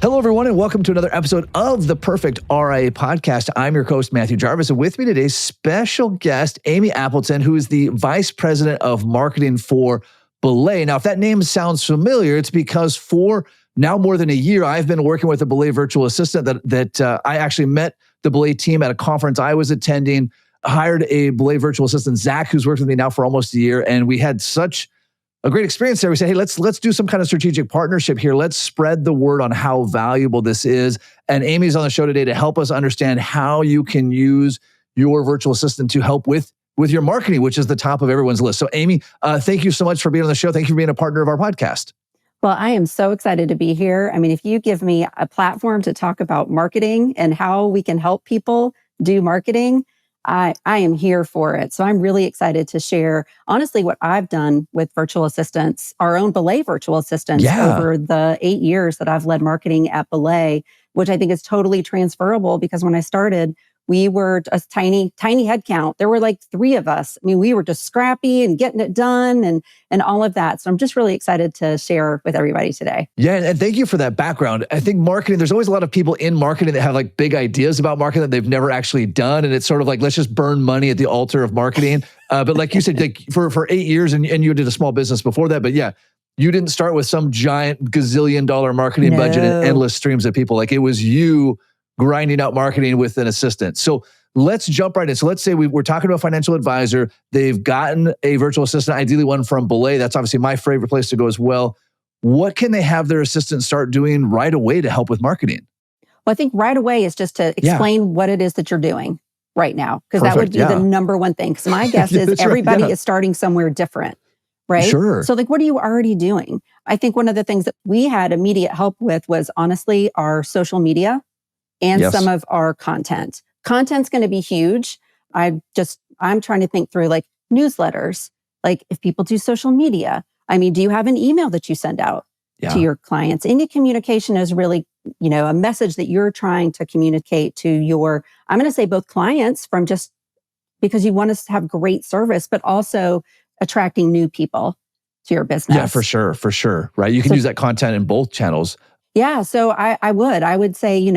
Hello, everyone, and welcome to another episode of the Perfect RIA podcast. I'm your host, Matthew Jarvis, and with me today, special guest, Amy Appleton, who is the Vice President of Marketing for Belay. Now, if that name sounds familiar, it's because for now more than a year, I've been working with a Belay virtual assistant that I actually met the Belay team at a conference I was attending, hired a Belay virtual assistant, Zach, who's worked with me now for almost a year, and we had such a great experience there. We said, hey, let's do some kind of strategic partnership here. Let's spread the word on how valuable this is. And Amy's on the show today to help us understand how you can use your virtual assistant to help with your marketing, which is the top of everyone's list. So Amy, thank you so much for being on the show. Thank you for being a partner of our podcast. Well, I am so excited to be here. I mean, if you give me a platform to talk about marketing and how we can help people do marketing, I am here for it. So I'm really excited to share, honestly, what I've done with virtual assistants, our own Belay virtual assistants over the 8 years that I've led marketing at Belay, which I think is totally transferable because when I started, we were a tiny head count. There were like 3 of us. I mean, we were just scrappy and getting it done and all of that. So I'm just really excited to share with everybody today. Yeah, and thank you for that background. I think marketing, there's always a lot of people in marketing that have like big ideas about marketing that they've never actually done. And it's sort of like, let's just burn money at the altar of marketing. But like you said, like for 8 years, and you did a small business before that, but yeah, you didn't start with some giant gazillion-dollar marketing budget and endless streams of people. Like it was you grinding out marketing with an assistant. So let's jump right in. So let's say we're talking to a financial advisor. They've gotten a virtual assistant, ideally one from Belay. That's obviously my favorite place to go as well. What can they have their assistant start doing right away to help with marketing? Well, I think right away is just to explain what it is that you're doing right now, because that would be the number one thing. Because my guess is everybody is starting somewhere different, right? Sure. So like, what are you already doing? I think one of the things that we had immediate help with was honestly our social media and some of our content. Content's going to be huge. I'm trying to think through like newsletters, like if people do social media. I mean, do you have an email that you send out to your clients? Any communication is really, a message that you're trying to communicate to your, I'm going to say both clients from just because you want to have great service, but also attracting new people to your business. Yeah, for sure. Right. You can use that content in both channels. Yeah. So I would say,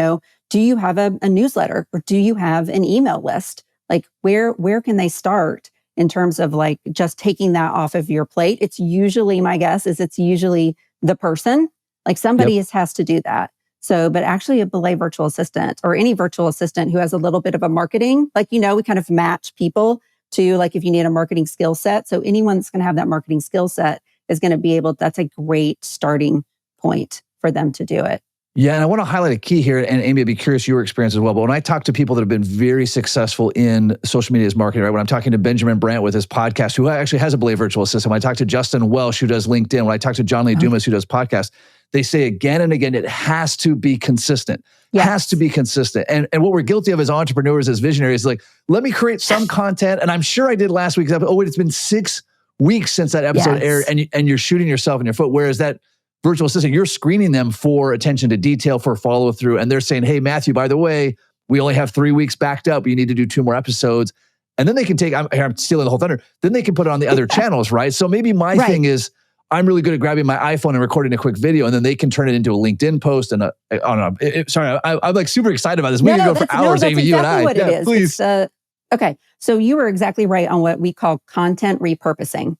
do you have a newsletter or do you have an email list? Like where can they start in terms of like just taking that off of your plate? It's usually, my guess is it's usually the person, like somebody has to do that. So, but actually a Belay virtual assistant or any virtual assistant who has a little bit of a marketing, like, we kind of match people to like if you need a marketing skill set. So anyone that's going to have that marketing skill set is going to be that's a great starting point for them to do it. Yeah, and I want to highlight a key here, and Amy, I'd be curious your experience as well. But when I talk to people that have been very successful in social media as marketing, right? When I'm talking to Benjamin Brandt with his podcast, who actually has a Belay virtual assistant, when I talk to Justin Welsh, who does LinkedIn, when I talk to John Lee Dumas, who does podcasts, they say again and again, it has to be consistent. Has to be consistent. And what we're guilty of as entrepreneurs, as visionaries, is like, let me create some content. And I'm sure I did last week's episode. Oh, wait, it's been 6 weeks since that episode aired, and you're shooting yourself in your foot. Whereas that virtual assistant, you're screening them for attention to detail, for follow through. And they're saying, hey, Matthew, by the way, we only have 3 weeks backed up. You need to do 2 more episodes. And then they can take, I'm stealing the whole thunder. Then they can put it on the other channels, right? So maybe my thing is, I'm really good at grabbing my iPhone and recording a quick video, and then they can turn it into a LinkedIn post. And I'm like super excited about this. We can go for hours, Amy, you and I. What it is. Please. Okay. So you were exactly right on what we call content repurposing.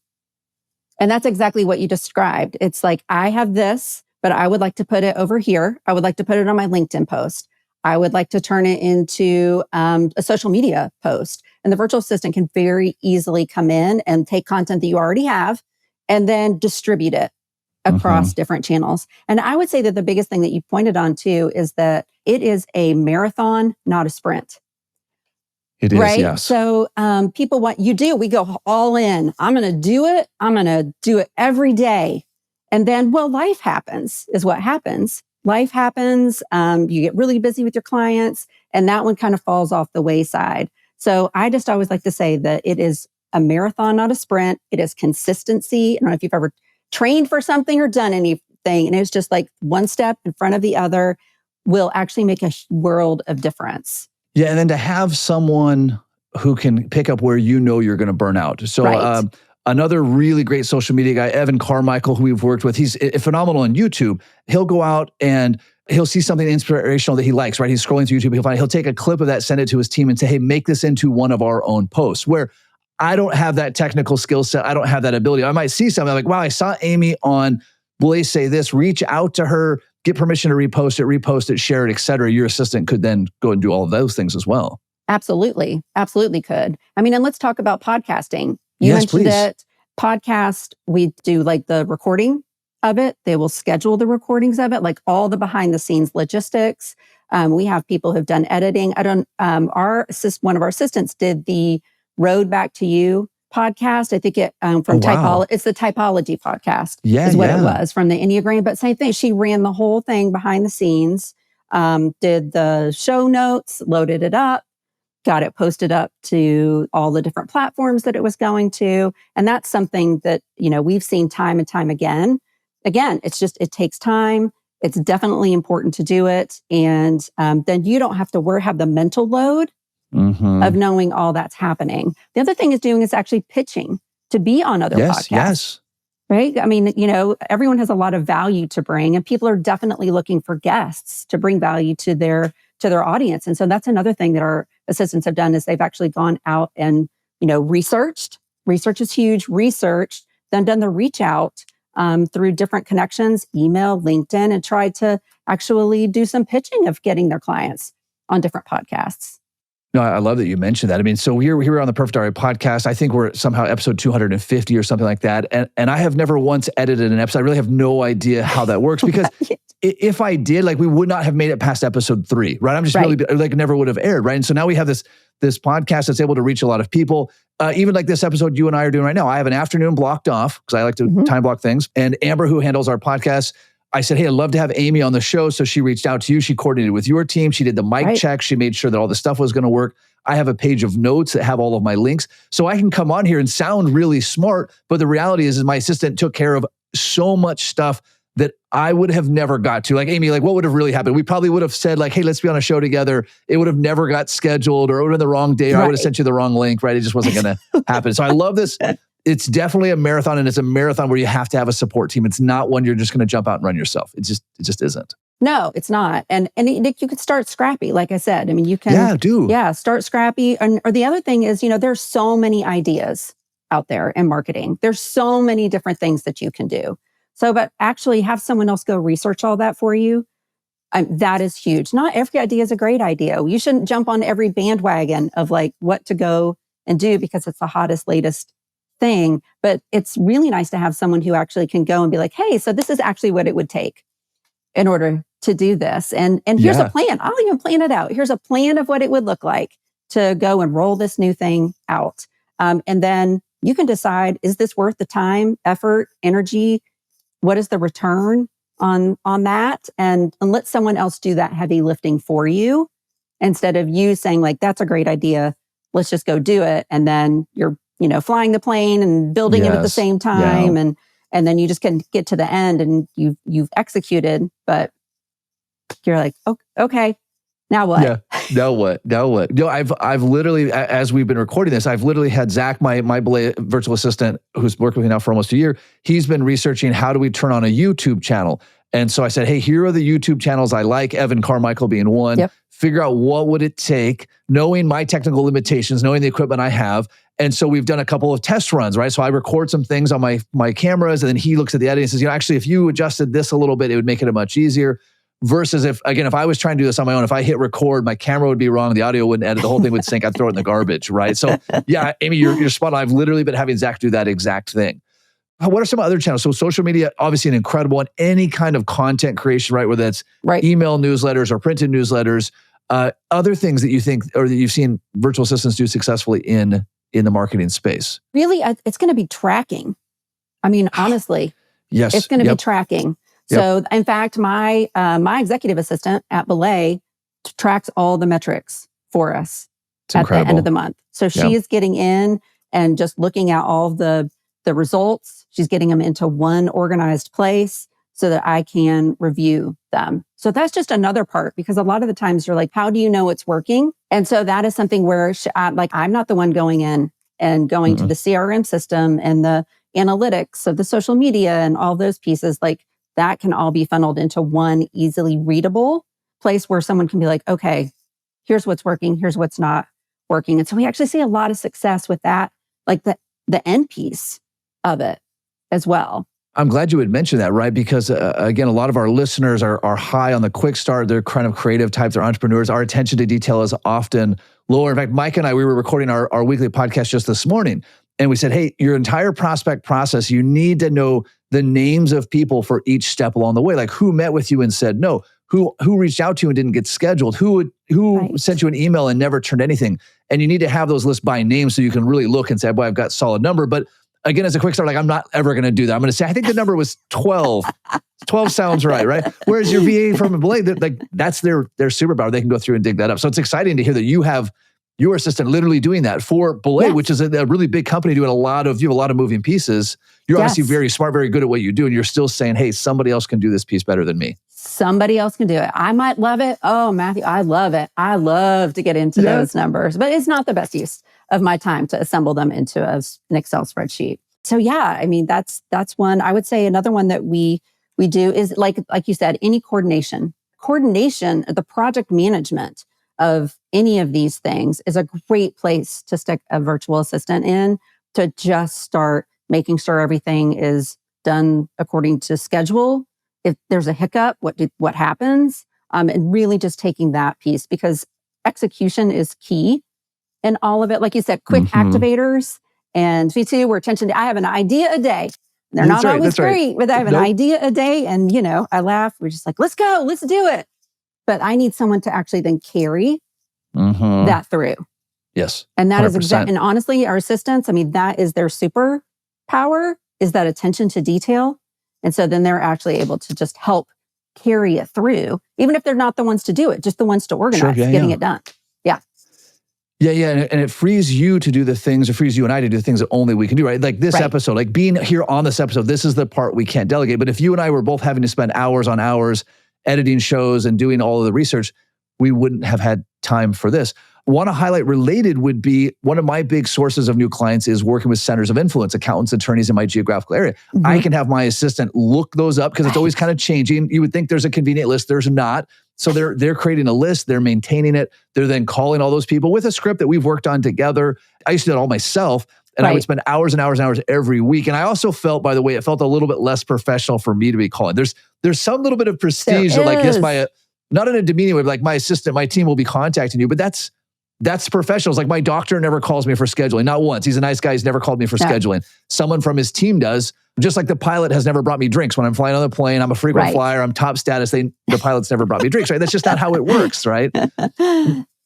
And that's exactly what you described. It's like, I have this, but I would like to put it over here. I would like to put it on my LinkedIn post. I would like to turn it into a social media post. And the virtual assistant can very easily come in and take content that you already have and then distribute it across different channels. And I would say that the biggest thing that you pointed on too is that it is a marathon, not a sprint. It is, right? yes. So people we go all in. I'm going to do it. I'm going to do it every day. And then, life happens is what happens. Life happens. You get really busy with your clients and that one kind of falls off the wayside. So I just always like to say that it is a marathon, not a sprint. It is consistency. I don't know if you've ever trained for something or done anything. And it's just like one step in front of the other will actually make a world of difference. Yeah, and then to have someone who can pick up where you're going to burn out. So another really great social media guy, Evan Carmichael, who we've worked with, he's phenomenal on YouTube. He'll go out and he'll see something inspirational that he likes, right? He's scrolling through YouTube, he'll take a clip of that, send it to his team and say, hey, make this into one of our own posts, where I don't have that technical skill set. I don't have that ability. I might see something like, wow, I saw Amy on Belay say this, reach out to her, get permission to repost it, share it, et cetera. Your assistant could then go and do all of those things as well. Absolutely. Absolutely could. I mean, and let's talk about podcasting. You Yes, mentioned please. it. Podcast, we do like the recording of it. They will schedule the recordings of it, like all the behind the scenes logistics. We have people who've done editing. One of our assistants did the Road Back to You podcast. I think it from Typology. It's the Typology podcast. Yeah, is what it was from the Enneagram. But same thing. She ran the whole thing behind the scenes. Did the show notes, loaded it up, got it posted up to all the different platforms that it was going to. And that's something that, we've seen time and time again. Again, it takes time. It's definitely important to do it. And then you don't have to have the mental load of knowing all that's happening. The other thing is actually pitching to be on other podcasts. Yes. Right? I mean, everyone has a lot of value to bring, and people are definitely looking for guests to bring value to their audience. And so that's another thing that our assistants have done is they've actually gone out and, researched. Research is huge. Researched, then done the reach out through different connections, email, LinkedIn, and tried to actually do some pitching of getting their clients on different podcasts. No, I love that you mentioned that. I mean, so here we're on the Perfect RIA podcast. I think we're somehow episode 250 or something like that. And I have never once edited an episode. I really have no idea how that works because if I did, we would not have made it past episode 3, right? I'm just really never would have aired, right? And so now we have this podcast that's able to reach a lot of people. Even like this episode you and I are doing right now. I have an afternoon blocked off because I like to time block things. And Amber, who handles our podcast, I said, hey, I'd love to have Amy on the show. So she reached out to you. She coordinated with your team. She did the mic check. She made sure that all the stuff was going to work. I have a page of notes that have all of my links. So I can come on here and sound really smart. But the reality is my assistant took care of so much stuff that I would have never got to. Like, Amy, what would have really happened? We probably would have said hey, let's be on a show together. It would have never got scheduled, or it would have been the wrong day, or I would have sent you the wrong link, right? It just wasn't going to happen. So I love this. It's definitely a marathon, and it's a marathon where you have to have a support team. It's not one you're just going to jump out and run yourself. It just isn't. No, it's not. And you could start scrappy, like I said. I mean, you can start scrappy. Or the other thing is, there's so many ideas out there in marketing. There's so many different things that you can do. So, but actually have someone else go research all that for you. That is huge. Not every idea is a great idea. You shouldn't jump on every bandwagon of what to go and do because it's the hottest, latest thing. But it's really nice to have someone who actually can go and be like, hey, so this is actually what it would take in order to do this. And here's a plan. I'll even plan it out. Here's a plan of what it would look like to go and roll this new thing out. And then you can decide, is this worth the time, effort, energy? What is the return on that? And let someone else do that heavy lifting for you instead of you saying that's a great idea. Let's just go do it. And then you're, flying the plane and building it at the same time. And then you just can get to the end and you've executed, but you're like, oh, okay, now what? Yeah, now what? I've literally, as we've been recording this, I've literally had Zach, my Belay virtual assistant, who's worked with me now for almost a year. He's been researching how do we turn on a YouTube channel. And so I said, hey, here are the YouTube channels I like, Evan Carmichael being one. Yep. Figure out what would it take, knowing my technical limitations, knowing the equipment I have. And so we've done a couple of test runs, right? So I record some things on my cameras, and then he looks at the editing and says, actually, if you adjusted this a little bit, it would make it much easier. Versus if I was trying to do this on my own, if I hit record, my camera would be wrong, the audio wouldn't edit, the whole thing would sync, I'd throw it in the garbage, right? So yeah, Amy, you're spot on. I've literally been having Zach do that exact thing. What are some other channels? So social media, obviously an incredible one. Any kind of content creation, right? Whether that's email newsletters or printed newsletters, other things that you think or that you've seen virtual assistants do successfully in the marketing space. Really, it's going to be tracking. I mean, honestly, yes, it's going to be tracking. So in fact, my executive assistant at Belay tracks all the metrics for us at the end of the month. So she is getting in and just looking at all of the results. She's getting them into one organized place so that I can review them. So that's just another part, because a lot of the times you're like, how do you know it's working? And so that is something where I'm not the one going in and going to the CRM system and the analytics of the social media and all those pieces. that can all be funneled into one easily readable place where someone can be like, okay, here's what's working, here's what's not working. And so we actually see a lot of success with that, like the end piece of it as well. I'm glad you would mention that, right? Because again, a lot of our listeners are high on the quick start. They're kind of creative types, they're entrepreneurs. Our attention to detail is often lower. In fact, Mike and I, we were recording our weekly podcast just this morning. And we said, hey, your entire prospect process, you need to know the names of people for each step along the way. Like who met with you and said no, who reached out to you and didn't get scheduled, who Right. sent you an email and never turned anything. And you need to have those lists by name so you can really look and say, boy, I've got a solid number. But again, as a quick start, like I'm not ever going to do that. I'm going to say, I think the number was 12. 12 sounds right? Whereas your VA from Belay, like that's their superpower. They can go through and dig that up. So it's exciting to hear that you have your assistant literally doing that for Belay, Yes. which is a really big company doing you have a lot of moving pieces. You're obviously Yes. very smart, very good at what you do. And you're still saying, hey, somebody else can do this piece better than me. Somebody else can do it. I might love it. Oh, Matthew, I love it. I love to get into those numbers, but it's not the best use of my time to assemble them into an Excel spreadsheet. So yeah, I mean, that's one. I would say another one that we do is like you said, any coordination, the project management of any of these things is a great place to stick a virtual assistant in to just start making sure everything is done according to schedule. If there's a hiccup, what happens? And really just taking that piece because execution is key in all of it. Like you said, quick activators. And V2, we're attention to, I have an idea a day. They're not always great, but I have an idea a day. And, I laugh. We're just like, let's go, let's do it. But I need someone to actually then carry that through. Yes. And that 100%. is exactly, and honestly, our assistants, I mean, that is their superpower, is that attention to detail. And so then they're actually able to just help carry it through, even if they're not the ones to do it, just the ones to organize, getting it done. Yeah. Yeah. And it frees you to do the things, it frees you and I to do the things that only we can do, right? Like this episode, like being here on this episode, this is the part we can't delegate. But if you and I were both having to spend hours on hours editing shows and doing all of the research, we wouldn't have had time for this. Want to highlight related would be one of my big sources of new clients is working with centers of influence, accountants, attorneys in my geographical area. I can have my assistant look those up because it's always kind of changing. You would think there's a convenient list. There's not. So they're creating a list. They're maintaining it. They're then calling all those people with a script that we've worked on together. I used to do it all myself. And I would spend hours and hours and hours every week. And I also felt, by the way, it felt a little bit less professional for me to be calling. There's some little bit of prestige that like this not in a demeaning way, but like my assistant, my team will be contacting you, but that's professionals. Like my doctor never calls me for scheduling, not once. He's a nice guy. He's never called me for scheduling. Someone from his team does. Just like the pilot has never brought me drinks when I'm flying on the plane. I'm a frequent flyer. I'm top status. The pilot's never brought me drinks, right? That's just not how it works, right?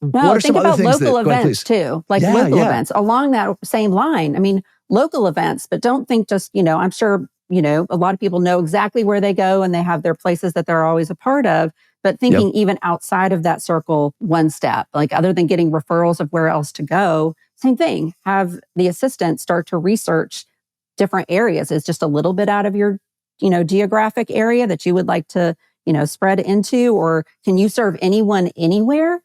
No, think about local events too, like local events along that same line. I mean, local events, but don't think just, I'm sure, a lot of people know exactly where they go and they have their places that they're always a part of. But thinking even outside of that circle, one step, like other than getting referrals of where else to go, same thing. Have the assistant start to research different areas. It's just a little bit out of your, geographic area that you would like to, spread into, or can you serve anyone anywhere?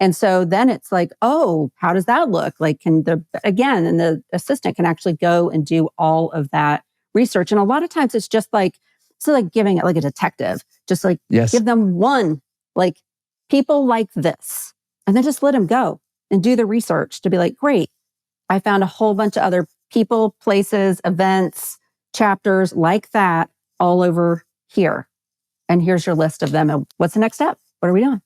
And so then it's like, oh, how does that look? Like, and the assistant can actually go and do all of that research. And a lot of times it's just like, giving it like a detective, just like give them one, like people like this, and then just let them go and do the research to be like, great, I found a whole bunch of other people, places, events, chapters like that all over here. And here's your list of them. And what's the next step? What are we doing?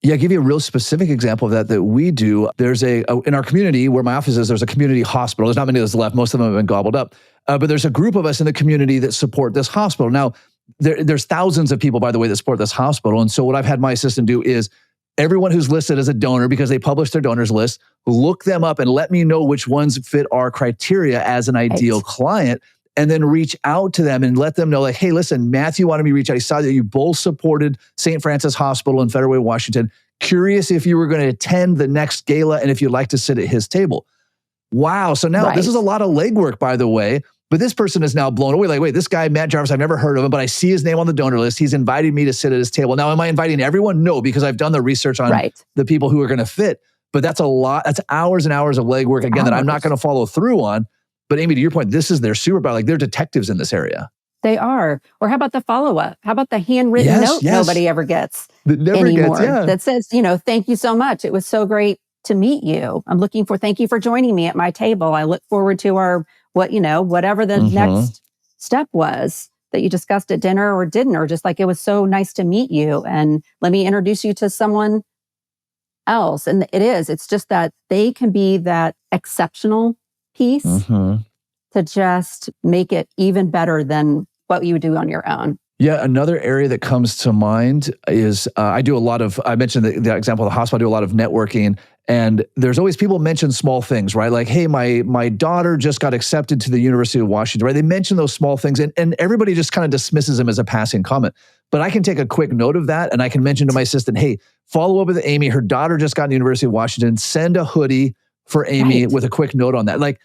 Yeah, I'll give you a real specific example of that we do. There's in our community where my office is, there's a community hospital. There's not many of those left. Most of them have been gobbled up. But there's a group of us in the community that support this hospital. Now, there's thousands of people, by the way, that support this hospital. And so what I've had my assistant do is everyone who's listed as a donor, because they publish their donors list, look them up and let me know which ones fit our criteria as an ideal client. And then reach out to them and let them know, like, hey, listen, Matthew wanted me to reach out. He saw that you both supported St. Francis Hospital in Federal Way, Washington. Curious if you were going to attend the next gala and if you'd like to sit at his table. Wow. So now this is a lot of legwork, by the way. But this person is now blown away. Like, wait, this guy, Matt Jarvis, I've never heard of him, but I see his name on the donor list. He's invited me to sit at his table. Now, am I inviting everyone? No, because I've done the research on the people who are going to fit. But that's a lot. That's hours and hours of legwork, again, that I'm not going to follow through on. But Amy, to your point, this is their superpower. Like, they're detectives in this area. They are. Or how about the follow-up? How about the handwritten note nobody ever gets anymore that says, thank you so much. It was so great to meet you. Thank you for joining me at my table. I look forward to our, whatever the next step was that you discussed at dinner or didn't, or just like, it was so nice to meet you. And let me introduce you to someone else. And it's just that they can be that exceptional piece to just make it even better than what you would do on your own. Yeah, another area that comes to mind is I mentioned the example of the hospital, I do a lot of networking, and there's always people mention small things, right? Like, hey, my daughter just got accepted to the University of Washington, right? They mention those small things, and everybody just kind of dismisses them as a passing comment. But I can take a quick note of that, and I can mention to my assistant, hey, follow up with Amy. Her daughter just got to the University of Washington. Send a hoodie for Amy with a quick note on that. Like,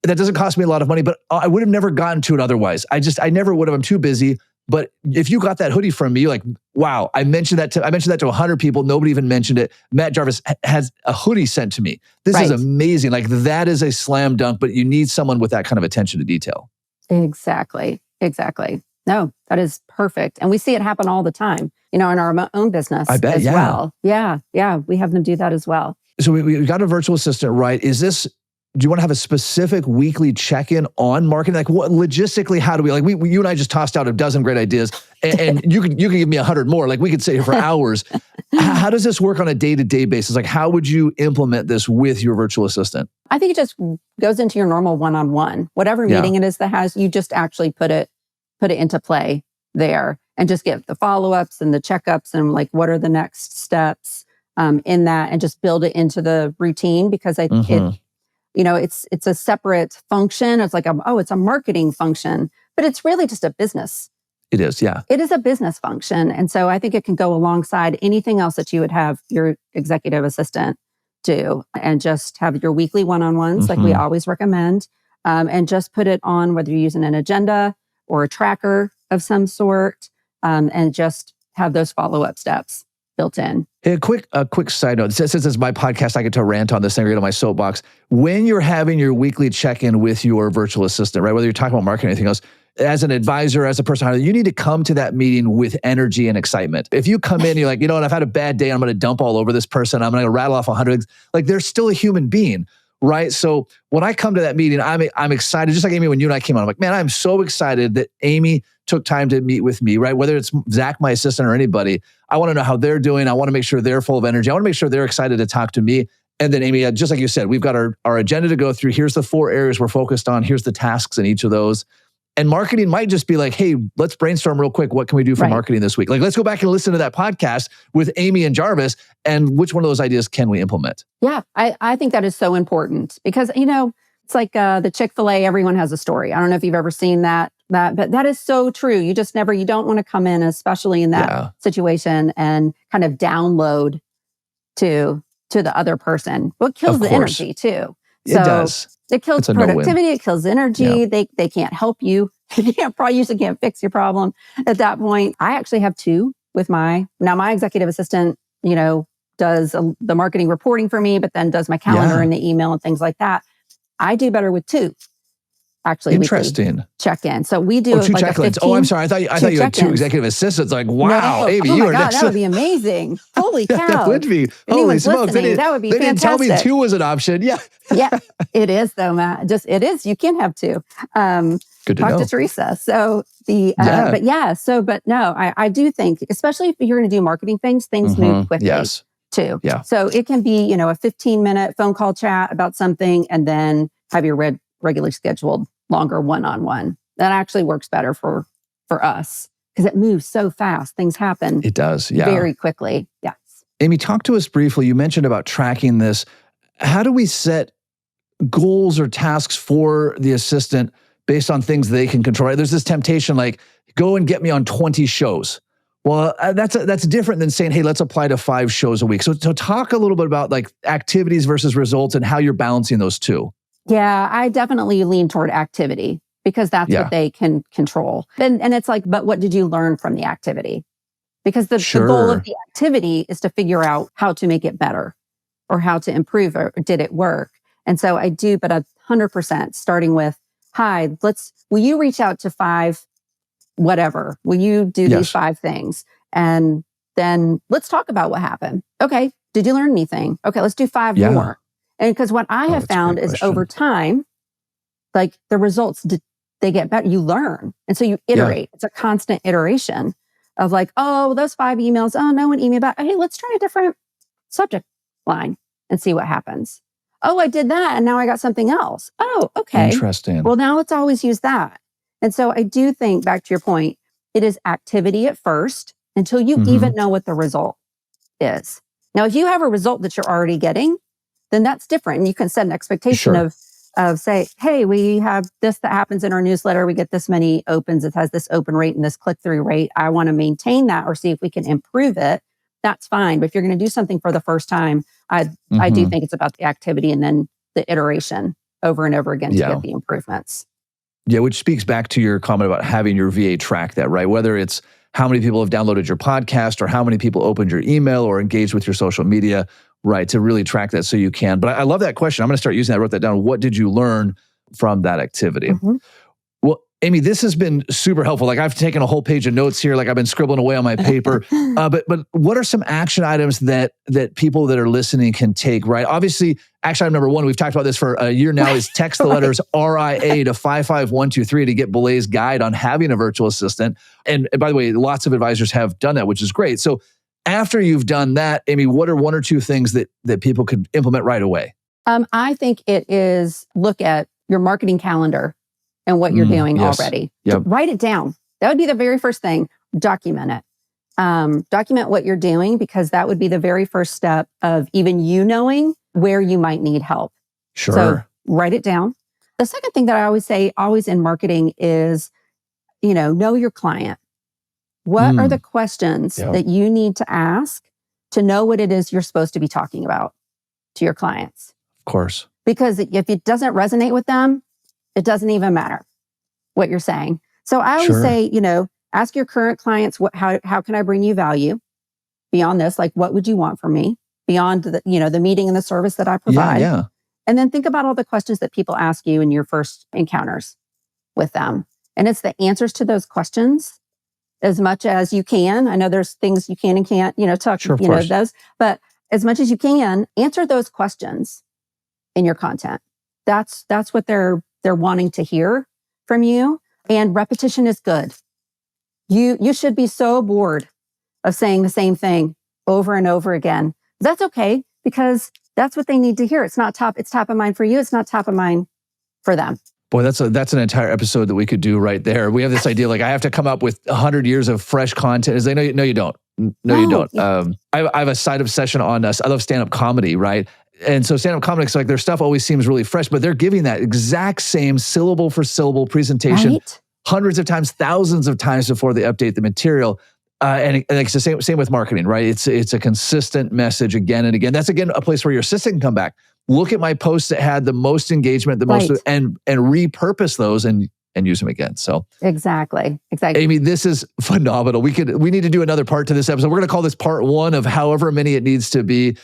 that doesn't cost me a lot of money, but I would have never gotten to it otherwise. I never would have. I'm too busy. But if you got that hoodie from me, you're like, wow, I mentioned that to 100 people. Nobody even mentioned it. Matt Jarvis has a hoodie sent to me. This is amazing. Like, that is a slam dunk, but you need someone with that kind of attention to detail. Exactly. No, that is perfect. And we see it happen all the time, in our own business as well. Yeah. We have them do that as well. So we got a virtual assistant, right? Do you want to have a specific weekly check-in on marketing? Like, what logistically, how do we, like, you and I just tossed out a dozen great ideas, and you can give me 100 more. Like, we could sit here for hours. How does this work on a day-to-day basis? Like, how would you implement this with your virtual assistant? I think it just goes into your normal one-on-one. Whatever meeting it is that has, you just actually put it into play there, and just get the follow-ups and the checkups and like, what are the next steps in that, and just build it into the routine, because it's a separate function. It's like, it's a marketing function, but it's really just a business. It is, yeah. It is a business function. And so I think it can go alongside anything else that you would have your executive assistant do, and just have your weekly one-on-ones, like we always recommend, and just put it on, whether you're using an agenda or a tracker of some sort, and just have those follow-up steps built in. Hey, a quick side note. Since it's my podcast, I get to rant on this thing or get on my soapbox. When you're having your weekly check-in with your virtual assistant, right? Whether you're talking about marketing or anything else, as an advisor, as a person, you need to come to that meeting with energy and excitement. If you come in, you're like, I've had a bad day, I'm going to dump all over this person, I'm going to rattle off 100 things. Like, they're still a human being, right? So when I come to that meeting, I'm excited. Just like Amy, when you and I came on, I'm like, man, I'm so excited that Amy took time to meet with me, right? Whether it's Zach, my assistant, or anybody, I want to know how they're doing. I want to make sure they're full of energy. I want to make sure they're excited to talk to me. And then Amy, just like you said, we've got our agenda to go through. Here's the 4 areas we're focused on. Here's the tasks in each of those. And marketing might just be like, hey, let's brainstorm real quick. What can we do for marketing this week? Like, let's go back and listen to that podcast with Amy and Jarvis, and which one of those ideas can we implement? Yeah, I think that is so important, because, it's like the Chick-fil-A, everyone has a story. I don't know if you've ever seen that, but that is so true. You don't want to come in, especially in that situation, and kind of download to the other person. What kills the energy too. It does. It kills productivity. It kills energy. Yeah. They can't help you. They usually can't fix your problem at that point. I actually have 2 with my executive assistant, does the marketing reporting for me, but then does my calendar and the email and things like that. I do better with 2. Actually, interesting. Check-in. So we do 2 like check-ins. I'm sorry. I thought you had 2 executive assistants. Like, wow, Amy, you are next. That would be amazing. Holy cow. That would be. Holy smokes. That would be fantastic. They didn't tell me 2 was an option. Yeah. Yeah, it is though, Matt. It is. You can have 2. Good to talk know. to Teresa. So but no, I do think, especially if you're going to do marketing things move quickly. Yes. Too. Yeah. So it can be, a 15-minute phone call chat about something, and then have your regularly scheduled longer one-on-one. That actually works better for us, because it moves so fast. Things happen. It does. Yeah. Very quickly. Yes. Amy, talk to us briefly. You mentioned about tracking this. How do we set goals or tasks for the assistant based on things they can control? Right? There's this temptation, like, go and get me on 20 shows. Well, that's different than saying, hey, let's apply to 5 shows a week. So talk a little bit about like activities versus results and how you're balancing those 2. Yeah, I definitely lean toward activity, because that's what they can control. And it's like, but what did you learn from the activity? Because the goal of the activity is to figure out how to make it better, or how to improve, or did it work? And so I do, but 100% starting with, hi, will you reach out to 5 whatever. Will you do these 5 things? And then let's talk about what happened. Okay. Did you learn anything? Okay, let's do 5 more. And because what I have found is over time, like the results, they get better. You learn. And so you iterate. It's a constant iteration of like, oh, those 5 emails. Oh, no one emailed back. Hey, let's try a different subject line and see what happens. Oh, I did that. And now I got something else. Oh, okay. Interesting. Well, now let's always use that. And so I do think, back to your point, it is activity at first until you even know what the result is. Now, if you have a result that you're already getting, then that's different. And you can set an expectation of say, hey, we have this that happens in our newsletter. We get this many opens. It has this open rate and this click-through rate. I want to maintain that or see if we can improve it. That's fine. But if you're going to do something for the first time, I do think it's about the activity and then the iteration over and over again to get the improvements. Yeah, which speaks back to your comment about having your VA track that, right? Whether it's how many people have downloaded your podcast or how many people opened your email or engaged with your social media, right? To really track that so you can. But I love that question. I'm going to start using that. I wrote that down. What did you learn from that activity? Well, Amy, this has been super helpful. Like I've taken a whole page of notes here. Like I've been scribbling away on my paper. But what are some action items that people that are listening can take, right? Obviously, action item number 1, we've talked about this for a year now, is text the letters RIA to 55123 to get Belay's guide on having a virtual assistant. And by the way, lots of advisors have done that, which is great. So after you've done that, Amy, what are 1 or 2 things that people could implement right away? I think it is look at your marketing calendar and what you're doing already. Write it down. That would be the very first thing. Document it. Document what you're doing, because that would be the very first step of even you knowing where you might need help. Sure. So write it down. The second thing that I always say, always in marketing, is, know your client. What are the questions that you need to ask to know what it is you're supposed to be talking about to your clients? Of course. Because if it doesn't resonate with them, it doesn't even matter what you're saying. So I always say, ask your current clients, how can I bring you value beyond this? Like, what would you want from me beyond the meeting and the service that I provide? Yeah. And then think about all the questions that people ask you in your first encounters with them. And it's the answers to those questions as much as you can. I know there's things you can and can't, talk, those, but as much as you can, answer those questions in your content. That's what they're wanting to hear from you. And repetition is good. You should be so bored of saying the same thing over and over again. That's okay, because that's what they need to hear. It's top of mind for you. It's not top of mind for them. Boy, that's an entire episode that we could do right there. We have this idea, like I have to come up with 100 years of fresh content. Is like, no, you don't. No, you don't. Yeah. I have a side obsession on I love stand-up comedy, right? And so stand-up comics, like their stuff always seems really fresh, but they're giving that exact same syllable for syllable presentation hundreds of times, thousands of times before they update the material. And it's the same with marketing, right? It's a consistent message again and again. That's again a place where your assistant can come back. Look at my posts that had the most engagement, the most, and repurpose those and use them again. So exactly. Amy, this is phenomenal. We need to do another part to this episode. We're going to call this part 1 of however many it needs to be.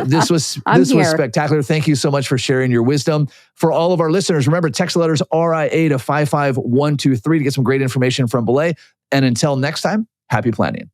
This was spectacular. Thank you so much for sharing your wisdom. For all of our listeners, remember, text the letters RIA to 55123 to get some great information from Belay. And until next time, happy planning.